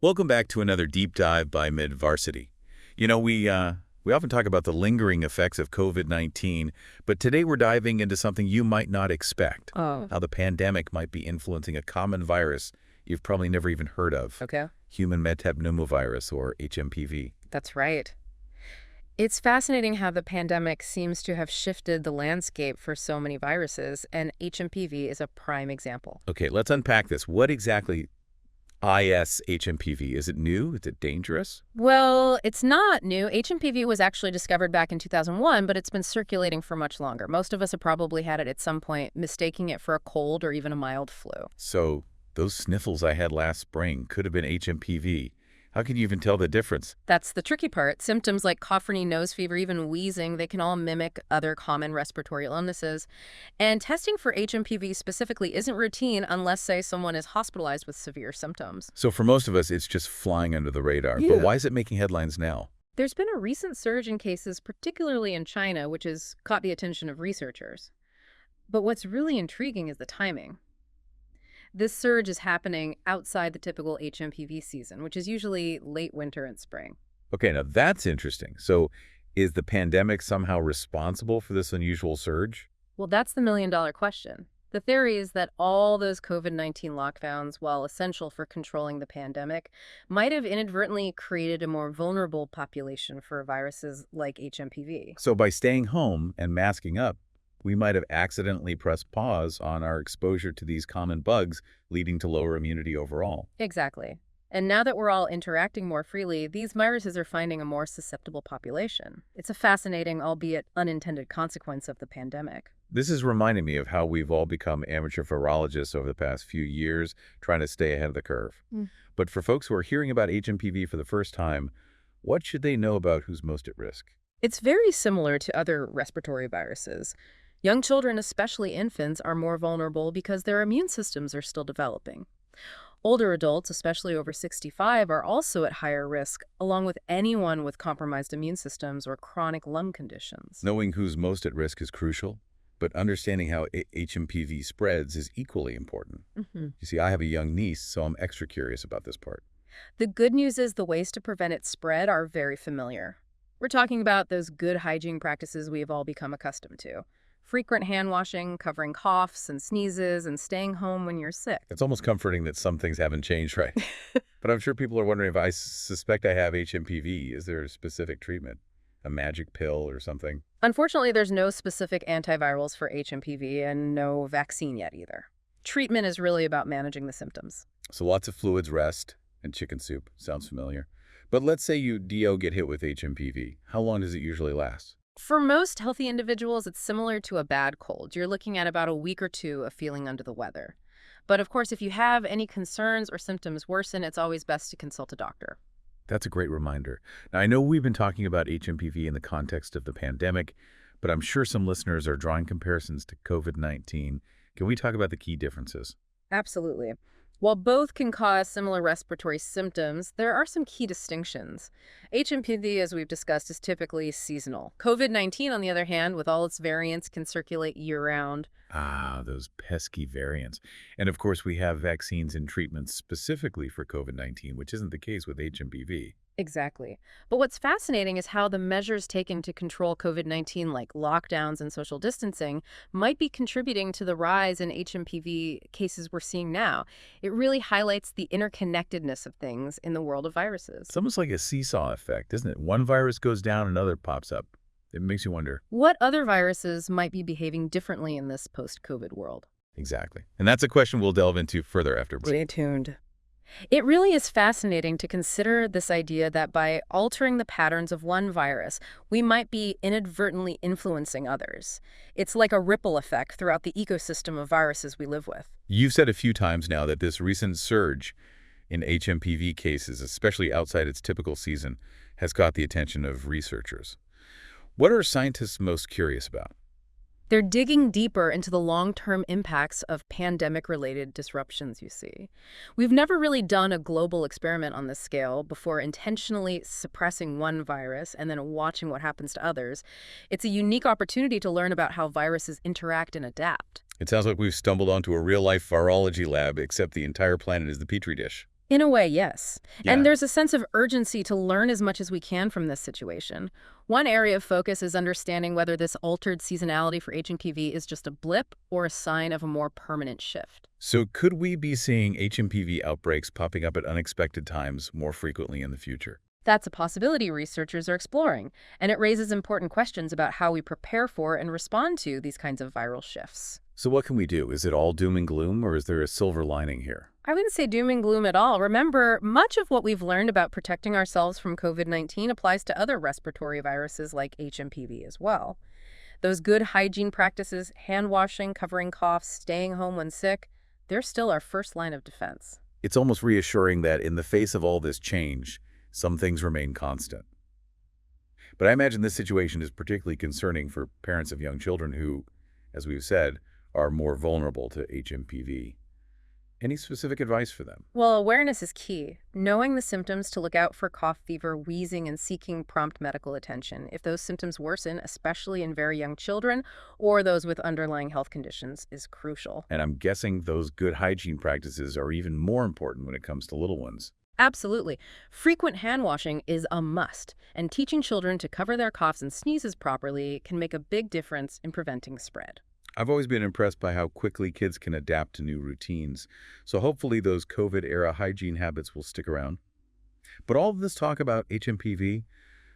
Welcome back to another deep dive by Medvarsity. We often talk about the lingering effects of COVID-19, but today we're diving into something you might not expect, Oh, how the pandemic might be influencing a common virus you've probably never even heard of, okay. Human Metapneumovirus, or hMPV. That's right. It's fascinating how the pandemic seems to have shifted the landscape for so many viruses, and hMPV is a prime example. Okay, let's unpack this. What exactly is hMPV? Is it new? Is it dangerous? Well, it's not new. hMPV was actually discovered back in 2001, but it's been circulating for much longer. Most of us have probably had it at some point, mistaking it for a cold or even a mild flu. So those sniffles I had last spring could have been hMPV. How can you even tell the difference? That's the tricky part. Symptoms like cough, runny nose, fever, even wheezing, they can all mimic other common respiratory illnesses. And testing for hMPV specifically isn't routine unless, say, someone is hospitalized with severe symptoms. So for most of us, it's just flying under the radar. But Yeah. why is it making headlines now? There's been a recent surge in cases, particularly in China, which has caught the attention of researchers. But what's really intriguing is the timing. This surge is happening outside the typical hMPV season, which is usually late winter and spring. Okay, now that's interesting. So is the pandemic somehow responsible for this unusual surge? Well, that's the million-dollar question. The theory is that all those COVID-19 lockdowns, while essential for controlling the pandemic, might have inadvertently created a more vulnerable population for viruses like hMPV. So by staying home and masking up, we might have accidentally pressed pause on our exposure to these common bugs, leading to lower immunity overall. Exactly. And now that we're all interacting more freely, these viruses are finding a more susceptible population. It's a fascinating, albeit unintended consequence of the pandemic. This is reminding me of how we've all become amateur virologists over the past few years, trying to stay ahead of the curve. Mm. But for folks who are hearing about hMPV for the first time, what should they know about who's most at risk? It's very similar to other respiratory viruses. Young children, especially infants, are more vulnerable because their immune systems are still developing. Older adults, especially over 65, are also at higher risk, along with anyone with compromised immune systems or chronic lung conditions. Knowing who's most at risk is crucial, but understanding how hMPV spreads is equally important. Mhm. You see, I have a young niece, so I'm extra curious about this part. The good news is the ways to prevent its spread are very familiar. We're talking about those good hygiene practices we've all become accustomed to. Frequent hand washing, covering coughs and sneezes, and staying home when you're sick. It's almost comforting that some things haven't changed, right? But I'm sure people are wondering if I suspect I have hMPV. Is there a specific treatment? A magic pill or something? Unfortunately, there's no specific antivirals for hMPV and no vaccine yet either. Treatment is really about managing the symptoms. So lots of fluids, rest, and chicken soup. Sounds familiar. But let's say you get hit with hMPV. How long does it usually last? For most healthy individuals, it's similar to a bad cold. You're looking at about a week or two of feeling under the weather. But of course, if you have any concerns or symptoms worsen, it's always best to consult a doctor. That's a great reminder. Now, I know we've been talking about hMPV in the context of the pandemic, but I'm sure some listeners are drawing comparisons to COVID-19. Can we talk about the key differences? Absolutely. While both can cause similar respiratory symptoms, there are some key distinctions. hMPV, as we've discussed, is typically seasonal. COVID-19, on the other hand, with all its variants, can circulate year-round. Ah, those pesky variants. And of course, we have vaccines and treatments specifically for COVID-19, which isn't the case with hMPV. Exactly. But what's fascinating is how the measures taken to control COVID-19, like lockdowns and social distancing, might be contributing to the rise in hMPV cases we're seeing now. It really highlights the interconnectedness of things in the world of viruses. It's almost like a seesaw effect, isn't it? One virus goes down, another pops up. It makes you wonder. What other viruses might be behaving differently in this post-COVID world? Exactly. And that's a question we'll delve into further after. Stay tuned. It really is fascinating to consider this idea that by altering the patterns of one virus, we might be inadvertently influencing others. It's like a ripple effect throughout the ecosystem of viruses we live with. You've said a few times now that this recent surge in hMPV cases, especially outside its typical season, has caught the attention of researchers. What are scientists most curious about? They're digging deeper into the long-term impacts of pandemic-related disruptions, you see. We've never really done a global experiment on this scale before intentionally suppressing one virus and then watching what happens to others. It's a unique opportunity to learn about how viruses interact and adapt. It sounds like we've stumbled onto a real-life virology lab, except the entire planet is the petri dish. In a way, yes. And Yeah. there's a sense of urgency to learn as much as we can from this situation. One area of focus is understanding whether this altered seasonality for hMPV is just a blip or a sign of a more permanent shift. So could we be seeing hMPV outbreaks popping up at unexpected times more frequently in the future? That's a possibility researchers are exploring, and it raises important questions about how we prepare for and respond to these kinds of viral shifts. So what can we do? Is it all doom and gloom, or is there a silver lining here? I wouldn't say doom and gloom at all. Remember, much of what we've learned about protecting ourselves from COVID-19 applies to other respiratory viruses like hMPV as well. Those good hygiene practices, hand washing, covering coughs, staying home when sick, they're still our first line of defense. It's almost reassuring that in the face of all this change, some things remain constant. But I imagine this situation is particularly concerning for parents of young children who, as we've said, are more vulnerable to hMPV. Any specific advice for them? Well, awareness is key. Knowing the symptoms to look out for cough, fever, wheezing, and seeking prompt medical attention. If those symptoms worsen, especially in very young children or those with underlying health conditions, is crucial. And I'm guessing those good hygiene practices are even more important when it comes to little ones. Absolutely. Frequent hand washing is a must, and teaching children to cover their coughs and sneezes properly can make a big difference in preventing spread. I've always been impressed by how quickly kids can adapt to new routines, so hopefully those COVID-era hygiene habits will stick around. But all of this talk about hMPV,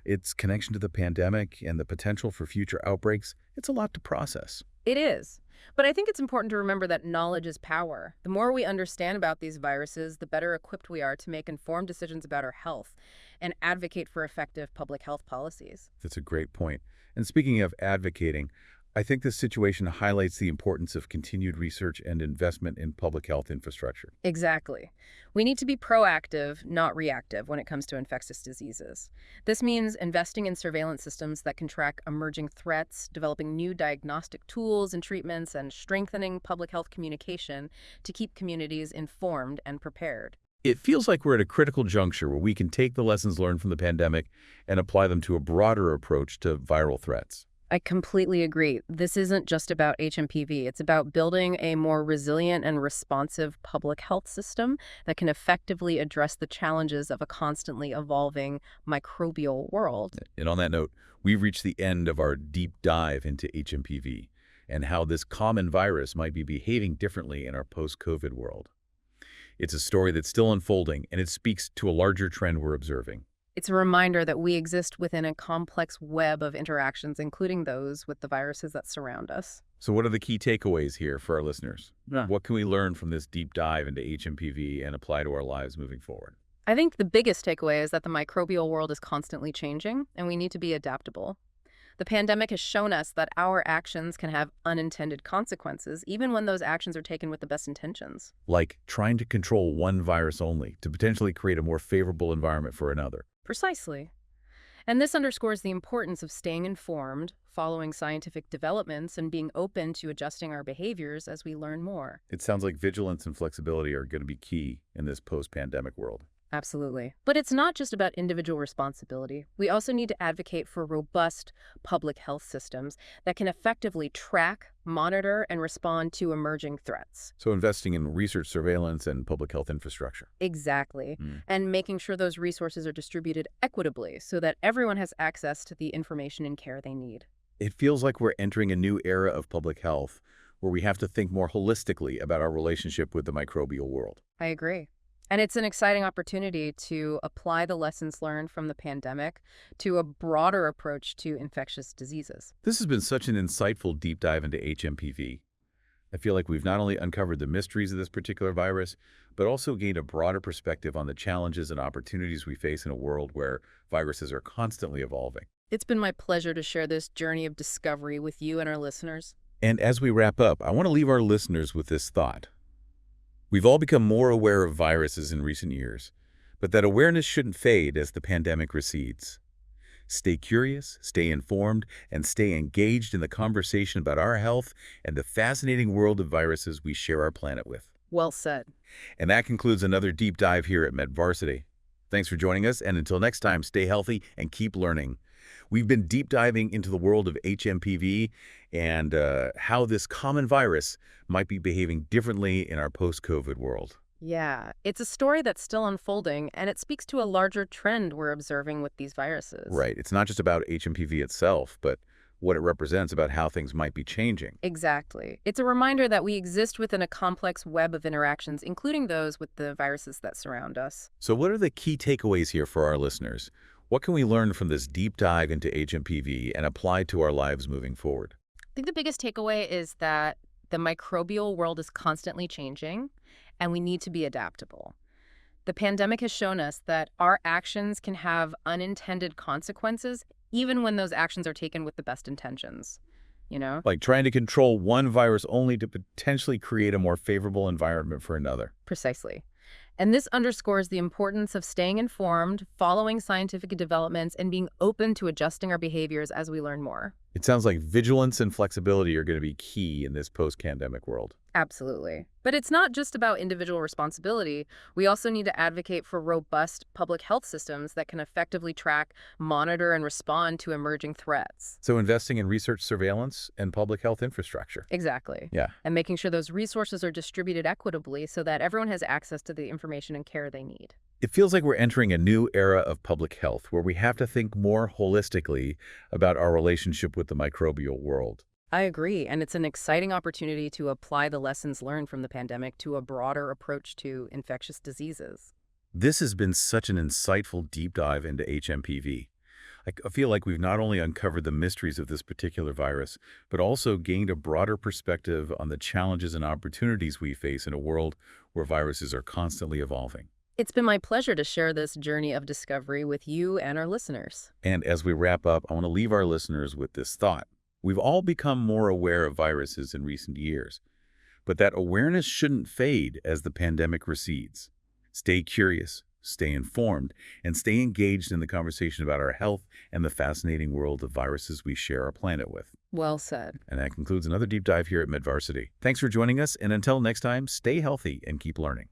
its connection to the pandemic, and the potential for future outbreaks, it's a lot to process. It is. But I think it's important to remember that knowledge is power. The more we understand about these viruses, the better equipped we are to make informed decisions about our health and advocate for effective public health policies. That's a great point. And speaking of advocating, I think this situation highlights the importance of continued research and investment in public health infrastructure. Exactly. We need to be proactive, not reactive, when it comes to infectious diseases. This means investing in surveillance systems that can track emerging threats, developing new diagnostic tools and treatments, and strengthening public health communication to keep communities informed and prepared. It feels like we're at a critical juncture where we can take the lessons learned from the pandemic and apply them to a broader approach to viral threats. I completely agree. This isn't just about hMPV. It's about building a more resilient and responsive public health system that can effectively address the challenges of a constantly evolving microbial world. And on that note, we've reached the end of our deep dive into hMPV and how this common virus might be behaving differently in our post-COVID world. It's a story that's still unfolding, and it speaks to a larger trend we're observing. It's a reminder that we exist within a complex web of interactions, including those with the viruses that surround us. So what are the key takeaways here for our listeners? Yeah. What can we learn from this deep dive into hMPV and apply to our lives moving forward? I think the biggest takeaway is that the microbial world is constantly changing, and we need to be adaptable. The pandemic has shown us that our actions can have unintended consequences, even when those actions are taken with the best intentions. Like trying to control one virus only to potentially create a more favorable environment for another. Precisely. And this underscores the importance of staying informed, following scientific developments, and being open to adjusting our behaviors as we learn more. It sounds like vigilance and flexibility are going to be key in this post-pandemic world. Absolutely. But it's not just about individual responsibility. We also need to advocate for robust public health systems that can effectively track, monitor, and respond to emerging threats. So investing in research, surveillance, and public health infrastructure. Exactly. And making sure those resources are distributed equitably so that everyone has access to the information and care they need. It feels like we're entering a new era of public health where we have to think more holistically about our relationship with the microbial world. I agree. And it's an exciting opportunity to apply the lessons learned from the pandemic to a broader approach to infectious diseases. This has been such an insightful deep dive into hMPV. I feel like we've not only uncovered the mysteries of this particular virus, but also gained a broader perspective on the challenges and opportunities we face in a world where viruses are constantly evolving. It's been my pleasure to share this journey of discovery with you and our listeners. And as we wrap up, I want to leave our listeners with this thought. We've all become more aware of viruses in recent years, but that awareness shouldn't fade as the pandemic recedes. Stay curious, stay informed, and stay engaged in the conversation about our health and the fascinating world of viruses we share our planet with. Well said. And that concludes another deep dive here at Medvarsity. Thanks for joining us, and until next time, stay healthy and keep learning. We've been deep diving into the world of hMPV and how this common virus might be behaving differently in our post-COVID world. Yeah, it's a story that's still unfolding, and it speaks to a larger trend we're observing with these viruses. Right. It's not just about hMPV itself, but what it represents about how things might be changing. Exactly. It's a reminder that we exist within a complex web of interactions, including those with the viruses that surround us. So what are the key takeaways here for our listeners? What can we learn from this deep dive into hMPV and apply to our lives moving forward? I think the biggest takeaway is that the microbial world is constantly changing, and we need to be adaptable. The pandemic has shown us that our actions can have unintended consequences, even when those actions are taken with the best intentions, you know? Like trying to control one virus only to potentially create a more favorable environment for another. Precisely. And this underscores the importance of staying informed, following scientific developments, and being open to adjusting our behaviors as we learn more. It sounds like vigilance and flexibility are going to be key in this post-pandemic world. Absolutely. But it's not just about individual responsibility. We also need to advocate for robust public health systems that can effectively track, monitor, and respond to emerging threats. So investing in research surveillance and public health infrastructure. Exactly. Yeah. And making sure those resources are distributed equitably so that everyone has access to the information and care they need. It feels like we're entering a new era of public health where we have to think more holistically about our relationship with the microbial world. I agree, and it's an exciting opportunity to apply the lessons learned from the pandemic to a broader approach to infectious diseases. This has been such an insightful deep dive into hMPV. I feel like we've not only uncovered the mysteries of this particular virus, but also gained a broader perspective on the challenges and opportunities we face in a world where viruses are constantly evolving. It's been my pleasure to share this journey of discovery with you and our listeners. And as we wrap up, I want to leave our listeners with this thought. We've all become more aware of viruses in recent years, but that awareness shouldn't fade as the pandemic recedes. Stay curious, stay informed, and stay engaged in the conversation about our health and the fascinating world of viruses we share our planet with. Well said. And that concludes another deep dive here at Medvarsity. Thanks for joining us, and until next time, stay healthy and keep learning.